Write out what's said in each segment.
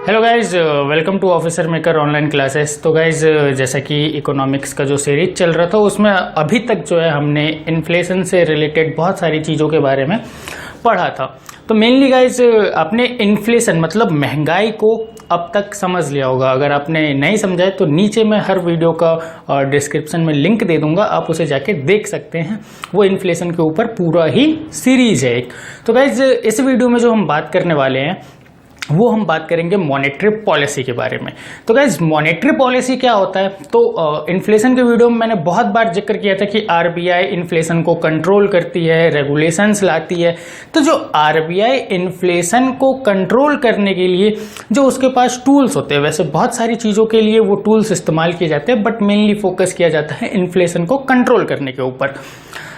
Hello guys, welcome to Officer Maker online classes. तो guys, जैसा कि इकोनॉमिक्स का जो सीरीज चल रहा था उसमें अभी तक जो है हमने इन्फ्लेशन से रिलेटेड बहुत सारी चीज़ों के बारे में पढ़ा था। तो मेनली गाइज आपने इन्फ्लेशन मतलब महंगाई को अब तक समझ लिया होगा। अगर आपने नहीं समझा है तो नीचे मैं हर वीडियो का डिस्क्रिप्शन में लिंक दे दूंगा, आप उसे जाके देख सकते हैं। वो इन्फ्लेशन के ऊपर पूरा ही सीरीज है एक। तो गाइज इस वीडियो में जो हम बात करने वाले हैं वो हम बात करेंगे मॉनेटरी पॉलिसी के बारे में। तो गाइज मॉनेटरी पॉलिसी क्या होता है? तो इन्फ्लेशन के वीडियो में मैंने बहुत बार जिक्र किया था कि आरबीआई इन्फ्लेशन को कंट्रोल करती है, रेगुलेशंस लाती है। तो जो आरबीआई इन्फ्लेशन को कंट्रोल करने के लिए जो उसके पास टूल्स होते हैं, वैसे बहुत सारी चीज़ों के लिए वो टूल्स इस्तेमाल किए जाते हैं, बट मेनली फोकस किया जाता है इन्फ्लेशन को कंट्रोल करने के ऊपर।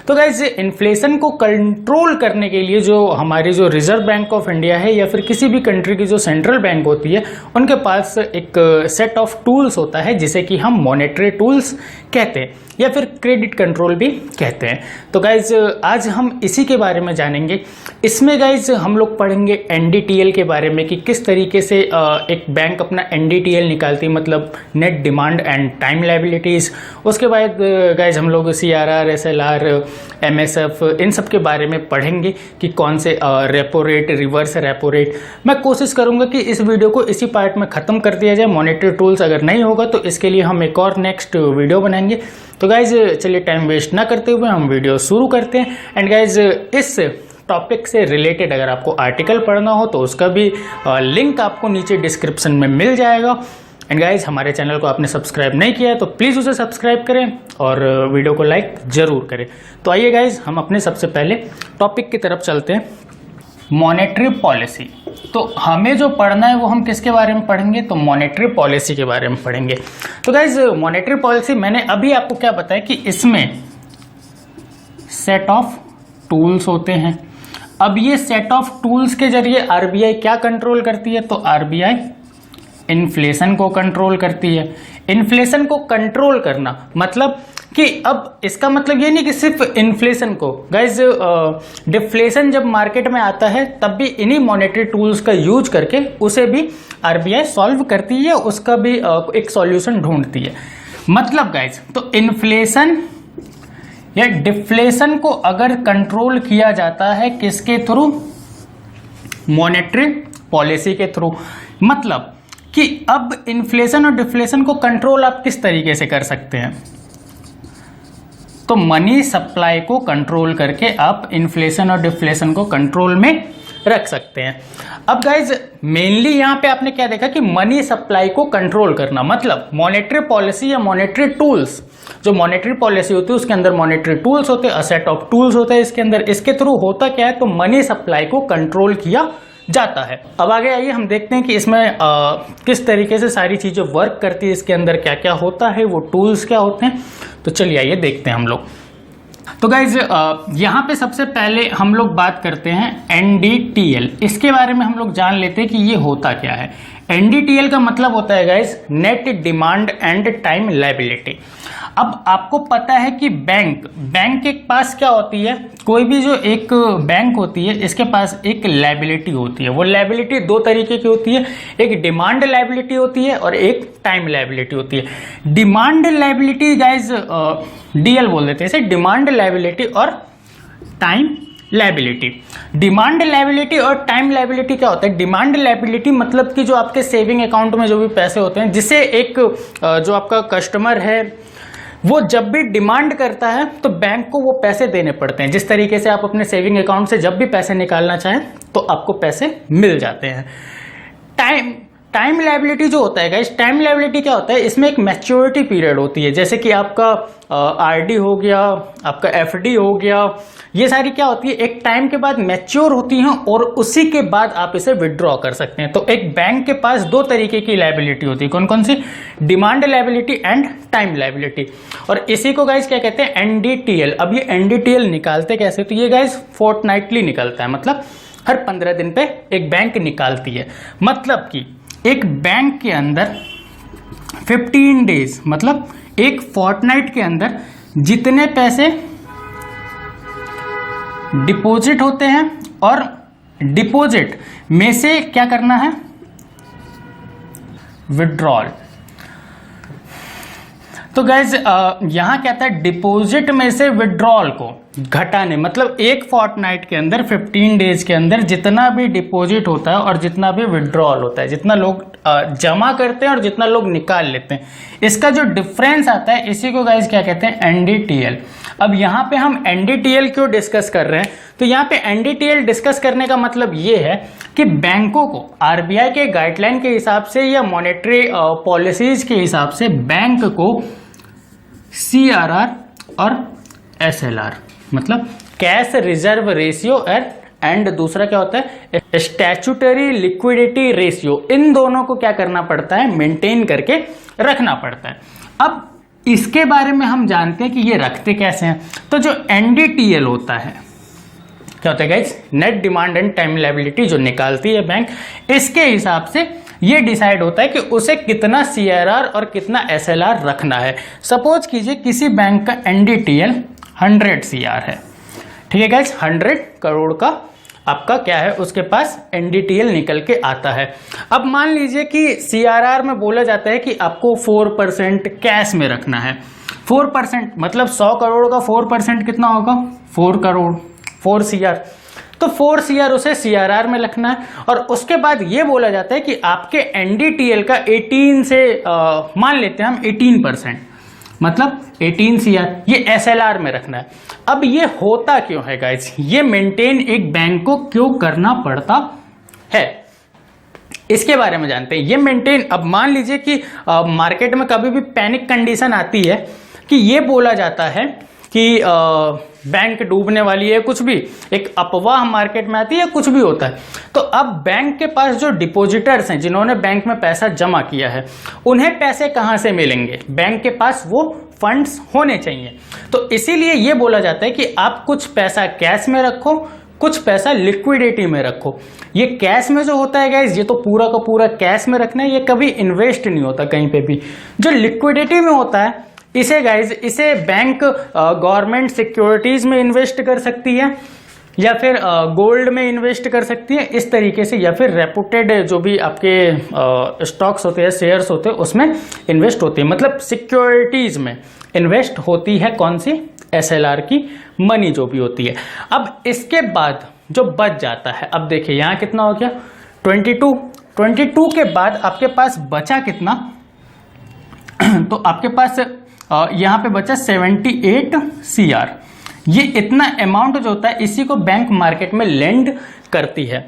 तो गाइज इन्फ्लेशन को कंट्रोल करने के लिए जो हमारी जो रिजर्व बैंक ऑफ इंडिया है या फिर किसी भी कंट्री की जो सेंट्रल बैंक होती है, उनके पास एक सेट ऑफ टूल्स होता है जिसे कि हम मॉनेटरी टूल्स कहते हैं या फिर क्रेडिट कंट्रोल भी कहते हैं। तो गाइज आज हम इसी के बारे में जानेंगे। इसमें गाइज हम लोग पढ़ेंगे एनडीटीएल के बारे में कि किस तरीके से एक बैंक अपना एनडीटीएल निकालती है, मतलब net demand and time liabilities. उसके बाद गाइज हम लोग सीआरआर, एसएलआर, एमएसएफ इन सब के बारे में पढ़ेंगे कि कौन से repo rate, reverse repo rate. मैं कोशिश करूंगा कि इस वीडियो को इसी पार्ट में खत्म कर दिया जाए। मॉनेटरी टूल्स अगर नहीं होगा तो इसके लिए हम एक और नेक्स्ट वीडियो बनाएंगे। तो गाइज चलिए टाइम वेस्ट ना करते हुए हम वीडियो शुरू करते हैं। एंड गाइज इस टॉपिक से रिलेटेड अगर आपको आर्टिकल पढ़ना हो तो उसका भी लिंक आपको नीचे डिस्क्रिप्शन में मिल जाएगा। एंड गाइज हमारे चैनल को आपने सब्सक्राइब नहीं किया है तो प्लीज़ उसे सब्सक्राइब करें और वीडियो को लाइक ज़रूर करें। तो आइए गाइज हम अपने सबसे पहले टॉपिक की तरफ चलते हैं, मॉनेटरी पॉलिसी। तो हमें जो पढ़ना है वो हम किसके बारे में पढ़ेंगे? तो मॉनेटरी पॉलिसी के बारे में पढ़ेंगे। तो गाइज मॉनेटरी पॉलिसी मैंने अभी आपको क्या बताया कि इसमें सेट ऑफ टूल्स होते हैं। अब ये सेट ऑफ टूल्स के जरिए आरबीआई क्या कंट्रोल करती है? तो आरबीआई इन्फ्लेशन को कंट्रोल करती है। इन्फ्लेशन को कंट्रोल करना मतलब कि अब इसका मतलब ये नहीं कि सिर्फ इन्फ्लेशन को, गाइज डिफ्लेशन जब मार्केट में आता है तब भी इन्हीं मॉनेटरी टूल्स का यूज करके उसे भी आरबीआई सॉल्व करती है, उसका भी एक सॉल्यूशन ढूंढती है। मतलब गाइज तो इन्फ्लेशन या डिफ्लेशन को अगर कंट्रोल किया जाता है किसके थ्रू? मॉनेटरी पॉलिसी के थ्रू। मतलब कि अब इन्फ्लेशन और डिफ्लेशन को कंट्रोल आप किस तरीके से कर सकते हैं? तो मनी सप्लाई को कंट्रोल करके आप इन्फ्लेशन और डिफ्लेशन को कंट्रोल में रख सकते हैं। अब गाइज मेनली यहाँ पे आपने क्या देखा कि मनी सप्लाई को कंट्रोल करना, मतलब मॉनेटरी पॉलिसी या मॉनेटरी टूल्स। जो मॉनेटरी पॉलिसी होती है उसके अंदर मॉनेटरी टूल्स होते हैं, सेट ऑफ टूल्स होते हैं इसके अंदर। इसके थ्रू होता क्या है? तो मनी सप्लाई को कंट्रोल किया जाता है। अब आगे आइए हम देखते हैं कि इसमें किस तरीके से सारी चीजें वर्क करती है, इसके अंदर क्या क्या होता है, वो टूल्स क्या होते हैं। तो चलिए आइए देखते हैं हम लोग। तो गाइज यहाँ पे सबसे पहले हम लोग बात करते हैं एनडीटीएल। इसके बारे में हम लोग जान लेते हैं कि ये होता क्या है। एनडीटीएल का मतलब होता है guys net demand and time liability. अब आपको पता है कि बैंक के पास क्या होती है? कोई भी जो एक बैंक होती है इसके पास एक लायबिलिटी होती है। वो लायबिलिटी दो तरीके की होती है, एक डिमांड लायबिलिटी होती है और एक टाइम लायबिलिटी होती है। डिमांड लायबिलिटी गाइज डीएल बोल देते हैं इसे, डिमांड लायबिलिटी और टाइम लायबिलिटी। डिमांड लायबिलिटी और टाइम लायबिलिटी क्या होता है? डिमांड लायबिलिटी मतलब कि जो आपके सेविंग अकाउंट में जो भी पैसे होते हैं, जिसे एक जो आपका कस्टमर है वो जब भी डिमांड करता है तो बैंक को वो पैसे देने पड़ते हैं। जिस तरीके से आप अपने सेविंग अकाउंट से जब भी पैसे निकालना चाहें तो आपको पैसे मिल जाते हैं। टाइम लायबिलिटी जो होता है गाइस, टाइम लायबिलिटी क्या होता है? इसमें एक मैच्योरिटी पीरियड होती है। जैसे कि आपका आरडी हो गया, आपका एफडी हो गया, ये सारी क्या होती है? एक टाइम के बाद मैच्योर होती हैं और उसी के बाद आप इसे विड्रॉ कर सकते हैं। तो एक बैंक के पास दो तरीके की लायबिलिटी होती है। कौन कौन सी? Demand liability and time liability. और इसी को गाइस क्या कहते हैं? एनडीटीएल। अब ये एनडीटीएल निकालते कैसे? तो ये गाइस फोर्टनाइटली निकलता है, मतलब हर 15 दिन पे एक बैंक निकालती है। मतलब कि एक बैंक के अंदर 15 डेज मतलब एक फोर्टनाइट के अंदर जितने पैसे डिपॉजिट होते हैं और डिपॉजिट में से क्या करना है? विड्रॉल। तो गाइज यहाँ क्या था, डिपॉजिट में से विड्रॉल को घटाने, मतलब एक फोर्टनाइट के अंदर 15 डेज के अंदर जितना भी डिपॉजिट होता है और जितना भी विड्रॉल होता है, जितना लोग जमा करते हैं और जितना लोग निकाल लेते हैं, इसका जो डिफरेंस आता है इसी को गाइज क्या कहते हैं, एनडीटीएल। अब यहाँ पे हम एनडीटीएल क्यों डिस्कस कर रहे हैं, तो यहाँ पे एनडीटीएल डिस्कस करने का मतलब ये है कि बैंकों को आरबीआई के गाइडलाइन के हिसाब से या मॉनेटरी पॉलिसीज के हिसाब से बैंक को सीआरआर और एसएलआर, मतलब कैश रिजर्व रेशियो एंड दूसरा क्या होता है, स्टैट्यूटरी लिक्विडिटी रेशियो, इन दोनों को क्या करना पड़ता है, मेंटेन करके रखना पड़ता है। अब इसके बारे में हम जानते हैं कि ये रखते कैसे हैं। तो जो एनडीटीएल होता है, क्या होता है guys, net demand and time liability जो निकालती है बैंक, इसके हिसाब से ये डिसाइड होता है कि उसे कितना सीआरआर और कितना एसएलआर रखना है। सपोज कीजिए किसी बैंक का एनडीटीएल 100 सीआर है, ठीक है गाइस, 100 करोड़ का आपका क्या है, उसके पास एनडीटीएल निकल के आता है। अब मान लीजिए कि सीआरआर में बोला जाता है कि आपको 4% कैश में रखना है। 4% मतलब 100 करोड़ का 4% कितना होगा, 4 करोड़, 4 सीआर। तो 4 सीआर उसे सीआरआर में रखना है। और उसके बाद ये बोला जाता है कि आपके एनडीटीएल का 18 से मान लेते हैं हम 18%, मतलब 18 सीआर, ये एसएलआर में रखना है। अब ये होता क्यों है गाइस, ये मेंटेन एक बैंक को क्यों करना पड़ता है, इसके बारे में जानते हैं। ये मेंटेन, अब मान लीजिए कि मार्केट में कभी भी पैनिक कंडीशन आती है कि ये बोला जाता है कि बैंक डूबने वाली है, कुछ भी एक अफवाह मार्केट में आती है, कुछ भी होता है, तो अब बैंक के पास जो डिपॉजिटर्स हैं, जिन्होंने बैंक में पैसा जमा किया है, उन्हें पैसे कहां से मिलेंगे, बैंक के पास वो फंड्स होने चाहिए। तो इसीलिए ये बोला जाता है कि आप कुछ पैसा कैश में रखो, कुछ पैसा लिक्विडिटी में रखो। ये कैश में जो होता है गाइस, ये तो पूरा का पूरा कैश में रखना है, ये कभी इन्वेस्ट नहीं होता कहीं पे भी। जो लिक्विडिटी में होता है, इसे गाइज, इसे बैंक गवर्नमेंट सिक्योरिटीज में इन्वेस्ट कर सकती है, या फिर गोल्ड में इन्वेस्ट कर सकती है इस तरीके से, या फिर रेपुटेड जो भी आपके स्टॉक्स होते हैं, शेयर्स होते हैं, उसमें इन्वेस्ट होती है। मतलब सिक्योरिटीज में इन्वेस्ट होती है कौन सी, एसएलआर की मनी जो भी होती है। अब इसके बाद जो बच जाता है, अब देखिए यहाँ कितना हो गया, 22 के बाद आपके पास बचा कितना, तो आपके पास यहाँ पे बचा 78 सीआर। ये इतना अमाउंट जो होता है, इसी को बैंक मार्केट में लेंड करती है।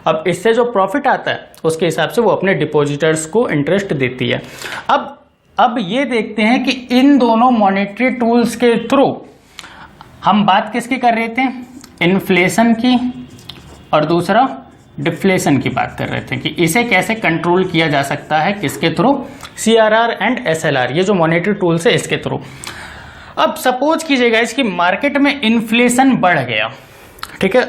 अब इससे जो प्रॉफिट आता है उसके हिसाब से वो अपने डिपॉजिटर्स को इंटरेस्ट देती है। अब ये देखते हैं कि इन दोनों मॉनेटरी टूल्स के थ्रू हम बात किसकी कर रहे थे, इन्फ्लेशन की, और दूसरा डिफ्लेशन की बात कर रहे थे कि इसे कैसे कंट्रोल किया जा सकता है, किसके थ्रू, सीआरआर एंड एसएलआर, ये जो मॉनेटरी टूल्स है इसके थ्रू। अब सपोज कीजिएगा इसकी मार्केट में इन्फ्लेशन बढ़ गया, ठीक है,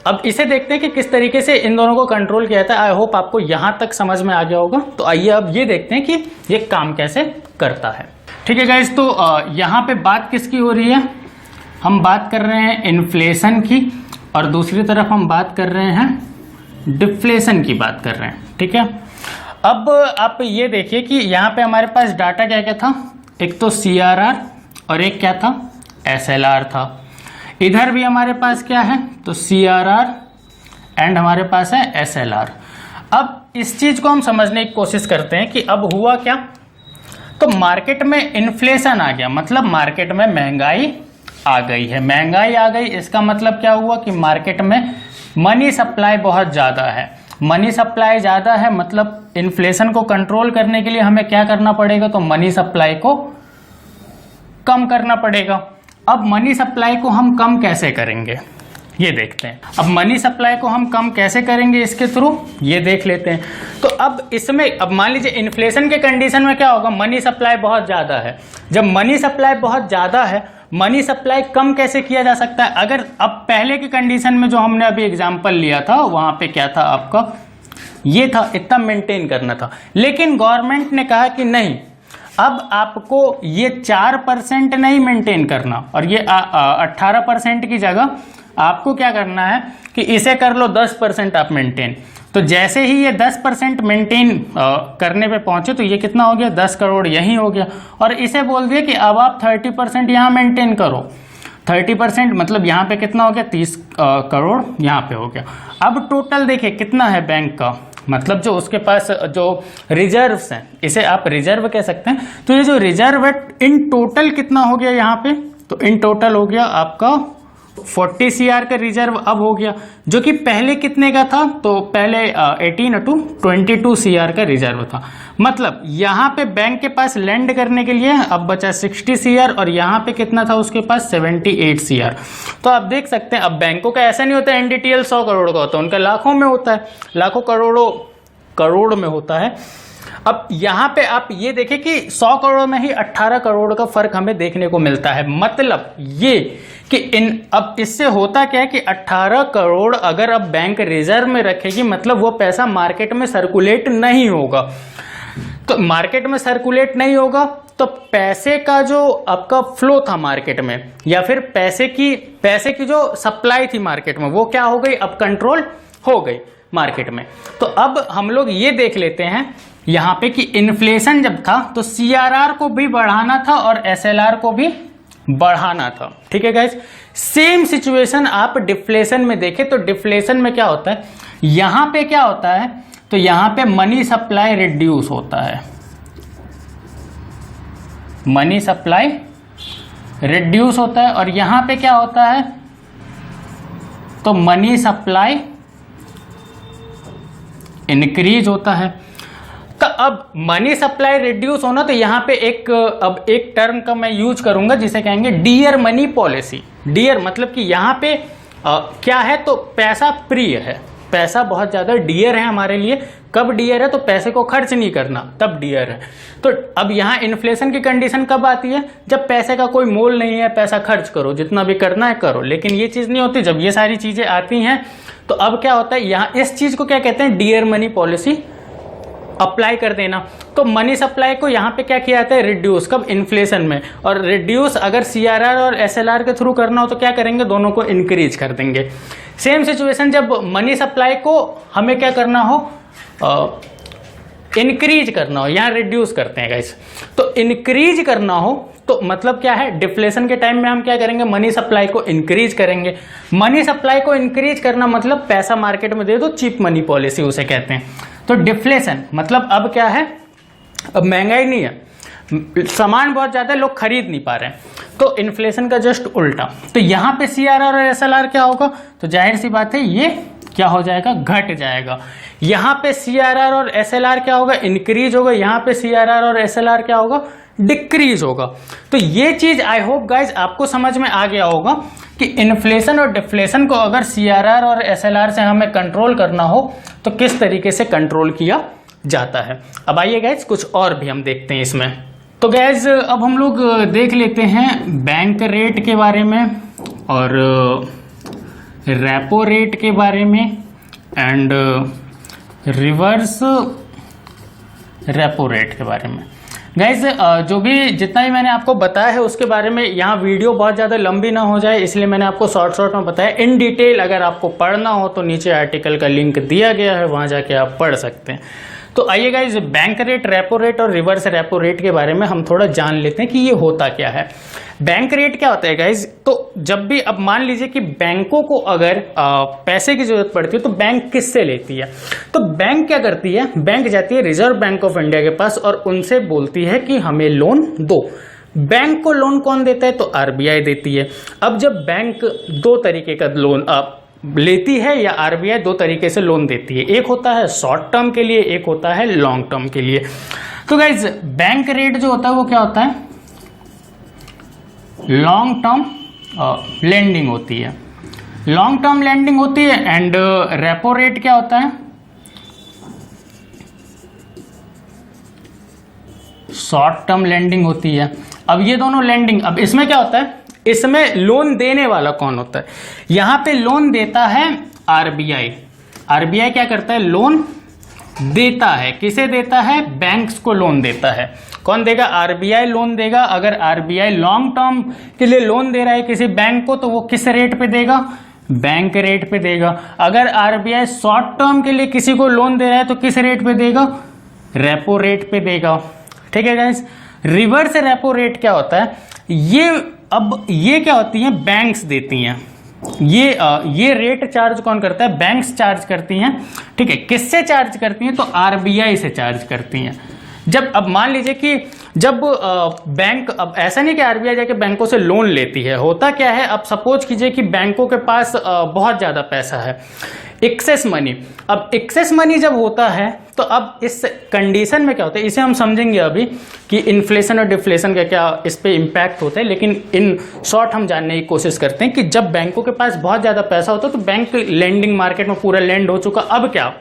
अब इसे देखते हैं कि किस तरीके से इन दोनों को कंट्रोल किया जाता है। आई होप आपको यहां तक समझ में आ गया होगा। तो आइए अब ये देखते हैं कि ये काम कैसे करता है। ठीक है गाइस, तो यहां पे बात किसकी हो रही है, हम बात कर रहे हैं इन्फ्लेशन की, और दूसरी तरफ हम बात कर रहे हैं डिफ्लेशन की बात कर रहे हैं। ठीक है, अब आप ये देखिए कि यहाँ पे हमारे पास डाटा क्या क्या था, एक तो सीआरआर और एक क्या था, एसएलआर था। इधर भी हमारे पास क्या है, तो सीआरआर एंड हमारे पास है एसएलआर। अब इस चीज को हम समझने की कोशिश करते हैं कि अब हुआ क्या, तो मार्केट में इन्फ्लेशन आ गया, मतलब मार्केट में महंगाई आ गई है। महंगाई आ गई, इसका मतलब क्या हुआ कि मार्केट में मनी सप्लाई बहुत ज्यादा है। मनी सप्लाई ज्यादा है मतलब इन्फ्लेशन को कंट्रोल करने के लिए हमें क्या करना पड़ेगा, तो मनी सप्लाई को कम करना पड़ेगा। अब मनी सप्लाई को हम कम कैसे करेंगे, ये देखते हैं। अब मनी सप्लाई को हम कम कैसे करेंगे, इसके थ्रू ये देख लेते हैं। तो अब इसमें, अब मान लीजिए इन्फ्लेशन के कंडीशन में क्या होगा, मनी सप्लाई बहुत ज्यादा है। जब मनी सप्लाई बहुत ज्यादा है, मनी सप्लाई कम कैसे किया जा सकता है, अगर अब पहले की कंडीशन में जो हमने अभी एग्जांपल लिया था, वहां पे क्या था आपका, ये था, इतना मेंटेन करना था। लेकिन गवर्नमेंट ने कहा कि नहीं, अब आपको ये 4% नहीं मेंटेन करना, और ये 18% की जगह आपको क्या करना है कि इसे कर लो 10% आप मेंटेन। तो जैसे ही ये 10% मेंटेन करने पे पहुंचे तो ये कितना हो गया, 10 करोड़ यही हो गया। और इसे बोल दिया कि अब आप 30% यहाँ मेंटेन करो। 30% मतलब यहाँ पे कितना हो गया, 30 करोड़ यहाँ पे हो गया। अब टोटल देखिए कितना है बैंक का, मतलब जो उसके पास जो रिजर्व्स हैं, इसे आप रिजर्व कह सकते हैं। तो ये जो रिजर्व है इन टोटल कितना हो गया यहाँ पे, तो इन टोटल हो गया आपका 40 CR का रिजर्व अब हो गया, जो कि पहले कितने का था, तो पहले 18 to 22 CR का रिजर्व था। मतलब यहाँ पे बैंक के पास लैंड करने के लिए अब बचा 60 CR और यहाँ पे कितना था उसके पास 78 CR। तो आप देख सकते हैं अब बैंकों का ऐसा नहीं होता NDTL 100 करोड़ का होता है, उनका लाखों में होता है, लाखों करोड़ों करोड़ में होता है। अब यहाँ पे आप ये देखें कि 100 करोड़ में ही 18 करोड़ का फर्क हमें देखने को मिलता है। मतलब ये कि अब इससे होता क्या है कि 18 करोड़ अगर अब बैंक रिजर्व में रखेगी, मतलब वो पैसा मार्केट में सर्कुलेट नहीं होगा। तो मार्केट में सर्कुलेट नहीं होगा तो पैसे का जो आपका फ्लो था मार्केट में, या फिर पैसे की जो सप्लाई थी मार्केट में, वो क्या हो गई, अब कंट्रोल हो गई मार्केट में। तो अब हम लोग ये देख लेते हैं यहाँ पे कि इन्फ्लेशन जब था तो CRR को भी बढ़ाना था और SLR को भी बढ़ाना था। ठीक है गाइस, सेम सिचुएशन आप डिफ्लेशन में देखें तो डिफ्लेशन में क्या होता है, यहां पे क्या होता है, तो यहां पे मनी सप्लाई रिड्यूस होता है, मनी सप्लाई रिड्यूस होता है। और यहां पे क्या होता है, तो मनी सप्लाई इंक्रीज होता है। तो अब मनी सप्लाई रिड्यूस होना, तो यहाँ पे अब एक टर्म का मैं यूज करूंगा जिसे कहेंगे डियर मनी पॉलिसी। डियर मतलब कि यहाँ पे क्या है, तो पैसा प्रिय है, पैसा बहुत ज्यादा डियर है हमारे लिए। कब डियर है, तो पैसे को खर्च नहीं करना तब डियर है। तो अब यहाँ इन्फ्लेशन की कंडीशन कब आती है, जब पैसे का कोई मोल नहीं है, पैसा खर्च करो, जितना भी करना है करो। लेकिन ये चीज नहीं होती, जब ये सारी चीजें आती हैं तो अब क्या होता है, यहाँ इस चीज को क्या कहते हैं, डियर मनी पॉलिसी अप्लाई कर देना। तो मनी सप्लाई को यहाँ पे क्या किया जाता है, रिड्यूस, कब, इन्फ्लेशन में। और रिड्यूस अगर CRR और SLR के थ्रू करना हो तो क्या करेंगे, दोनों को इंक्रीज कर देंगे। सेम सिचुएशन जब मनी सप्लाई को हमें क्या करना हो, इंक्रीज करना हो, यहाँ रिड्यूस करते हैं गाइस। तो इंक्रीज करना हो तो मतलब क्या है, डिफ्लेशन के टाइम में हम क्या करेंगे, मनी सप्लाई को इंक्रीज करेंगे। मनी सप्लाई को इंक्रीज करना मतलब पैसा मार्केट में दे दो, चीप मनी पॉलिसी उसे कहते हैं। तो डिफ्लेशन मतलब अब क्या है, अब महंगाई नहीं है, सामान बहुत ज्यादा है, लोग खरीद नहीं पा रहे हैं, तो इन्फ्लेशन का जस्ट उल्टा। तो यहाँ पे CRR और SLR क्या होगा, तो जाहिर सी बात है ये क्या हो जाएगा, घट जाएगा। यहाँ पे CRR और SLR क्या होगा, इंक्रीज होगा। यहाँ पे CRR और SLR क्या होगा, डिक्रीज होगा। तो ये चीज आई होप गाइज आपको समझ में आ गया होगा कि इन्फ्लेशन और डिफ्लेशन को अगर CRR और SLR से हमें कंट्रोल करना हो तो किस तरीके से कंट्रोल किया जाता है। अब आइए गाइज कुछ और भी हम देखते हैं इसमें। तो गाइज अब हम लोग देख लेते हैं बैंक रेट के बारे में और रेपो रेट के बारे में एंड रिवर्स रेपो रेट के बारे में। गाइज जो भी जितना भी मैंने आपको बताया है उसके बारे में, यहाँ वीडियो बहुत ज़्यादा लंबी ना हो जाए इसलिए मैंने आपको शॉर्ट में बताया। इन डिटेल अगर आपको पढ़ना हो तो नीचे आर्टिकल का लिंक दिया गया है, वहाँ जाके आप पढ़ सकते हैं। तो आइए guys bank rate, repo rate और रिवर्स रेपो रेट के बारे में हम थोड़ा जान लेते हैं कि ये होता क्या है। बैंक रेट क्या होता है गाइज, तो जब भी अब मान लीजिए कि बैंकों को अगर पैसे की जरूरत पड़ती है तो बैंक किससे लेती है, तो बैंक क्या करती है, बैंक जाती है रिजर्व बैंक ऑफ इंडिया के पास और उनसे बोलती है कि हमें लोन दो। बैंक को लोन कौन देता है, तो RBI देती है। अब जब बैंक दो तरीके का लोन लेती है या RBI दो तरीके से लोन देती है, एक होता है शॉर्ट टर्म के लिए, एक होता है लॉन्ग टर्म के लिए। तो गाइज बैंक रेट जो होता है वो क्या होता है, लॉन्ग टर्म लेंडिंग होती है, लॉन्ग टर्म लेंडिंग होती है। एंड रेपो रेट क्या होता है, शॉर्ट टर्म लेंडिंग होती है। अब ये दोनों लेंडिंग, अब इसमें क्या होता है, इसमें लोन देने वाला कौन होता है, यहां पे लोन देता है RBI। RBI क्या करता है, लोन देता है, किसे देता है, बैंक्स को लोन देता है। कौन देगा, RBI लोन देगा। अगर RBI लॉन्ग टर्म के लिए लोन दे रहा है किसी बैंक को तो वो किस रेट पे देगा, बैंक रेट पे देगा। अगर आरबीआई शॉर्ट टर्म के लिए किसी को लोन दे रहा है तो किस रेट पे देगा? रेपो रेट पे देगा। ठीक है गाइस। रिवर्स रेपो रेट क्या होता है? ये क्या होती है? बैंक्स देती हैं। ये रेट चार्ज कौन करता है? बैंक्स चार्ज करती हैं। ठीक है, किससे चार्ज करती हैं? तो आरबीआई से चार्ज करती हैं। जब अब मान लीजिए कि जब बैंक, अब ऐसा नहीं कि आरबीआई जाके बैंकों से लोन लेती है, होता क्या है, अब सपोज कीजिए कि बैंकों के पास बहुत ज्यादा पैसा है, एक्सेस मनी। अब एक्सेस मनी जब होता है तो अब इस कंडीशन में क्या होता है, इसे हम समझेंगे अभी कि इन्फ्लेशन और डिफ्लेशन का क्या इस पे इम्पैक्ट होता है, लेकिन इन शॉर्ट हम जानने की कोशिश करते हैं कि जब बैंकों के पास बहुत ज्यादा पैसा होता है तो बैंक लेंडिंग मार्केट में पूरा लेंड हो चुका, अब क्या,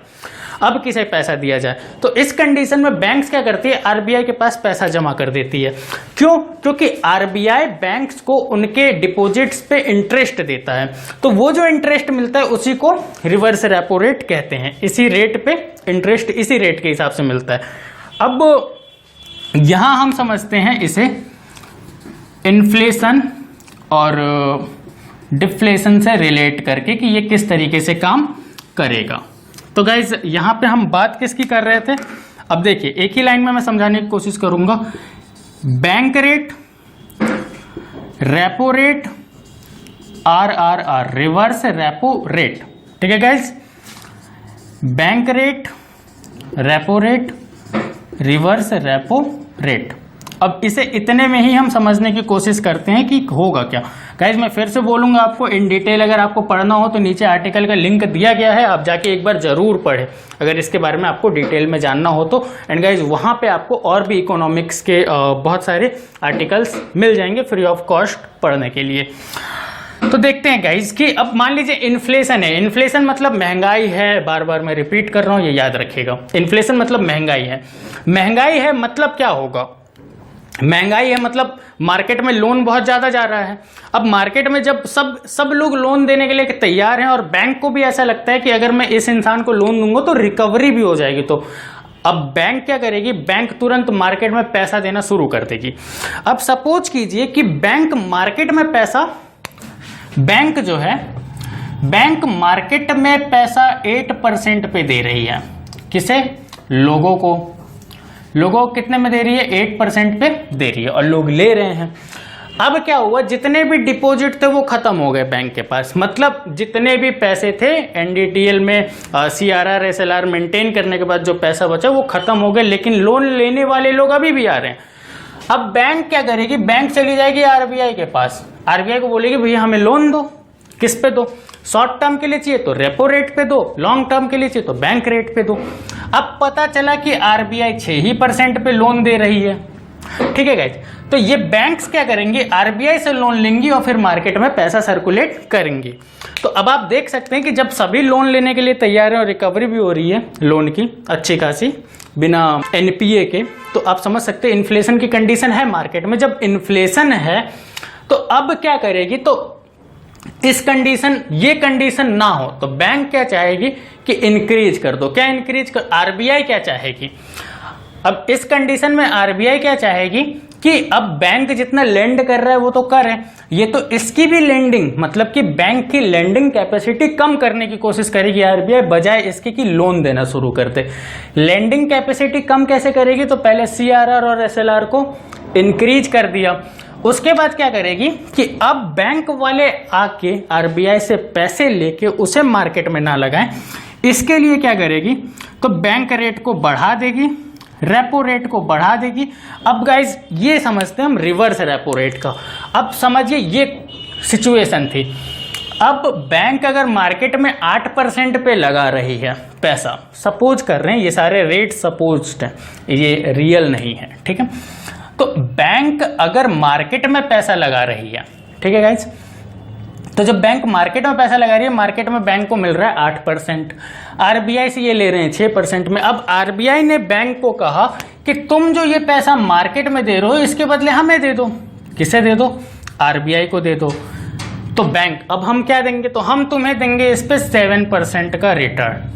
अब किसे पैसा दिया जाए? तो इस कंडीशन में बैंक्स क्या करती है? आरबीआई के पास पैसा जमा कर देती है। क्यों? क्योंकि आरबीआई बैंक्स को उनके डिपॉजिट्स पे इंटरेस्ट देता है, तो वो जो इंटरेस्ट मिलता है उसी को रिवर्स रेपो रेट कहते हैं। इसी रेट पे इंटरेस्ट इसी रेट के हिसाब से मिलता है। अब यहां हम समझते हैं इसे इन्फ्लेशन और डिफ्लेशन से रिलेट करके कि ये किस तरीके से काम करेगा। तो गाइज यहां पे हम बात किसकी कर रहे थे? अब देखिए एक ही लाइन में मैं समझाने की कोशिश करूंगा। Bank rate, repo rate, RRR, reverse repo rate. ठीक है guys, bank rate, repo rate, reverse repo rate. अब इसे इतने में ही हम समझने की कोशिश करते हैं कि होगा क्या। गाइज मैं फिर से बोलूंगा आपको इन डिटेल, अगर आपको पढ़ना हो तो नीचे आर्टिकल का लिंक दिया गया है, आप जाके एक बार जरूर पढ़ें अगर इसके बारे में आपको डिटेल में जानना हो तो। एंड गाइज वहां पे आपको और भी इकोनॉमिक्स के बहुत सारे आर्टिकल्स मिल जाएंगे फ्री ऑफ कॉस्ट पढ़ने के लिए। तो देखते हैं गाइज कि अब मान लीजिए इन्फ्लेशन है। इन्फ्लेशन मतलब महंगाई है, बार बार मैं रिपीट कर रहा हूं, ये याद रखिएगा। इन्फ्लेशन मतलब महंगाई है। महंगाई है मतलब क्या होगा? महंगाई है मतलब मार्केट में लोन बहुत ज्यादा जा रहा है। अब मार्केट में जब सब लोग लोन देने के लिए तैयार हैं और बैंक को भी ऐसा लगता है कि अगर मैं इस इंसान को लोन दूंगा तो रिकवरी भी हो जाएगी, तो अब बैंक क्या करेगी? बैंक तुरंत मार्केट में पैसा देना शुरू कर देगी। अब सपोज कीजिए कि बैंक मार्केट में पैसा, बैंक जो है बैंक मार्केट में पैसा 8% पे दे रही है। किसे? लोगों को। लोगों को कितने में दे रही है? 8% पे दे रही है और लोग ले रहे हैं। अब क्या हुआ? जितने भी डिपॉजिट थे वो खत्म हो गए बैंक के पास, मतलब जितने भी पैसे थे एनडीटीएल में सीआरआर एसएलआर मेंटेन करने के बाद जो पैसा बचा वो खत्म हो गए, लेकिन लोन लेने वाले लोग अभी भी आ रहे हैं। अब बैंक क्या करेगी? बैंक चली जाएगी आरबीआई के पास, आरबीआई को बोलेगी भैया हमें लोन दो। किस पे दो? शॉर्ट टर्म के लिए चाहिए तो रेपो रेट पे दो, लॉन्ग टर्म के लिए चाहिए तो बैंक रेट पे दो। अब पता चला कि आरबीआई 6% पे लोन दे रही है। ठीक है गाइस, तो ये बैंक्स क्या करेंगे? आरबीआई से लोन लेंगी और फिर मार्केट में पैसा सर्कुलेट करेंगी। तो अब आप देख सकते हैं कि जब सभी लोन लेने के लिए तैयार हैं और रिकवरी भी हो रही है लोन की अच्छी खासी बिना एनपीए के, तो आप समझ सकते हैं इन्फ्लेशन की कंडीशन है मार्केट में। जब इन्फ्लेशन है तो अब क्या करेगी? तो इस कंडीशन, ये कंडीशन ना हो तो बैंक क्या चाहेगी कि इंक्रीज कर दो। क्या इंक्रीज कर? आरबीआई क्या चाहेगी? अब इस कंडीशन में आरबीआई क्या चाहेगी कि अब बैंक जितना लेंड कर रहा है वो तो करे, ये तो इसकी भी लेंडिंग, मतलब कि बैंक की लेंडिंग कैपेसिटी कम करने की कोशिश करेगी आरबीआई, बजाय इसके कि लोन देना शुरू करते। लेंडिंग कैपेसिटी कम कैसे करेगी? तो पहले सीआरआर और एसएलआर को इंक्रीज कर दिया। उसके बाद क्या करेगी कि अब बैंक वाले आके आरबीआई से पैसे लेके उसे मार्केट में ना लगाएं, इसके लिए क्या करेगी? तो बैंक रेट को बढ़ा देगी, रेपो रेट को बढ़ा देगी। अब गाइज ये समझते हैं हम रिवर्स रेपो रेट का। अब समझिए ये सिचुएशन थी। अब बैंक अगर मार्केट में 8% पे लगा रही है पैसा, सपोज कर रहे हैं, ये सारे रेट सपोज्ड हैं, ये रियल नहीं है, ठीक है। तो बैंक अगर मार्केट में पैसा लगा रही है, ठीक है गाइज, तो जब बैंक मार्केट में पैसा लगा रही है, मार्केट में बैंक को मिल रहा है 8%, आरबीआई से ये ले रहे हैं 6% में। अब आरबीआई ने बैंक को कहा कि तुम जो ये पैसा मार्केट में दे रहे हो इसके बदले हमें दे दो। किसे दे दो? आरबीआई को दे दो। तो बैंक, अब हम क्या देंगे? तो हम तुम्हें देंगे इस पे 7% का रिटर्न।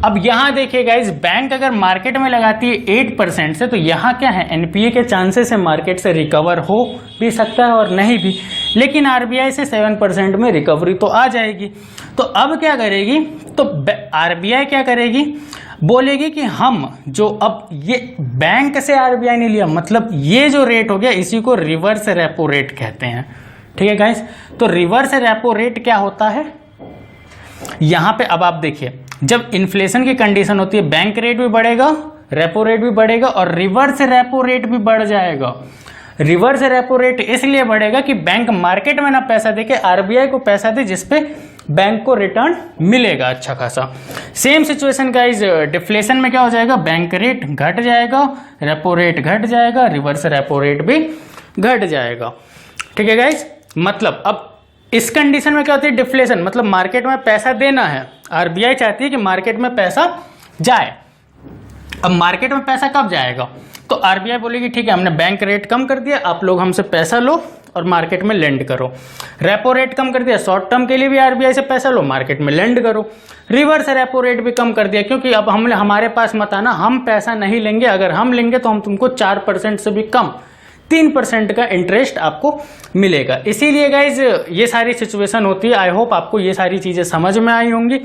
अब यहाँ देखिए गाइज, बैंक अगर मार्केट में लगाती है 8% से, तो यहाँ क्या है, एनपीए के चांसेस है मार्केट से रिकवर हो भी सकता है और नहीं भी, लेकिन आरबीआई से 7% में रिकवरी तो आ जाएगी। तो अब क्या करेगी, तो आरबीआई क्या करेगी, बोलेगी कि हम जो अब ये बैंक से आरबीआई ने लिया, मतलब ये जो रेट हो गया इसी को रिवर्स रेपो रेट कहते हैं। ठीक है गाइस, तो रिवर्स रेपो रेट क्या होता है, यहां पे अब आप देखिए, जब इन्फ्लेशन की कंडीशन होती है बैंक रेट भी बढ़ेगा, रेपो रेट भी बढ़ेगा और रिवर्स रेपो रेट भी बढ़ जाएगा। रिवर्स रेपो रेट इसलिए बढ़ेगा कि बैंक मार्केट में ना पैसा देके आरबीआई को पैसा दे, जिसपे बैंक को रिटर्न मिलेगा अच्छा खासा। सेम सिचुएशन गाइस डिफ्लेशन में क्या हो जाएगा, बैंक रेट घट जाएगा, रेपो रेट घट जाएगा, रिवर्स रेपो रेट भी घट जाएगा। ठीक है गाइस, मतलब अब इस कंडीशन में क्या होती है, डिफ्लेशन मतलब मार्केट में पैसा देना है, आरबीआई चाहती है कि मार्केट में पैसा जाए। अब मार्केट में पैसा कब जाएगा, तो आरबीआई बोलेगी ठीक है हमने बैंक रेट कम कर दिया, आप लोग हमसे पैसा लो और मार्केट में लेंड करो। रेपो रेट कम कर दिया, शॉर्ट टर्म के लिए भी आरबीआई से पैसा लो, मार्केट में लेंड करो। रिवर्स रेपो रेट भी कम कर दिया, क्योंकि अब हमारे पास मत आना, हम पैसा नहीं लेंगे, अगर हम लेंगे तो हम तुमको 4% से भी कम 3% का इंटरेस्ट आपको मिलेगा। इसीलिए गाइज ये सारी सिचुएशन होती है। आई होप आपको ये सारी चीजें समझ में आई होंगी।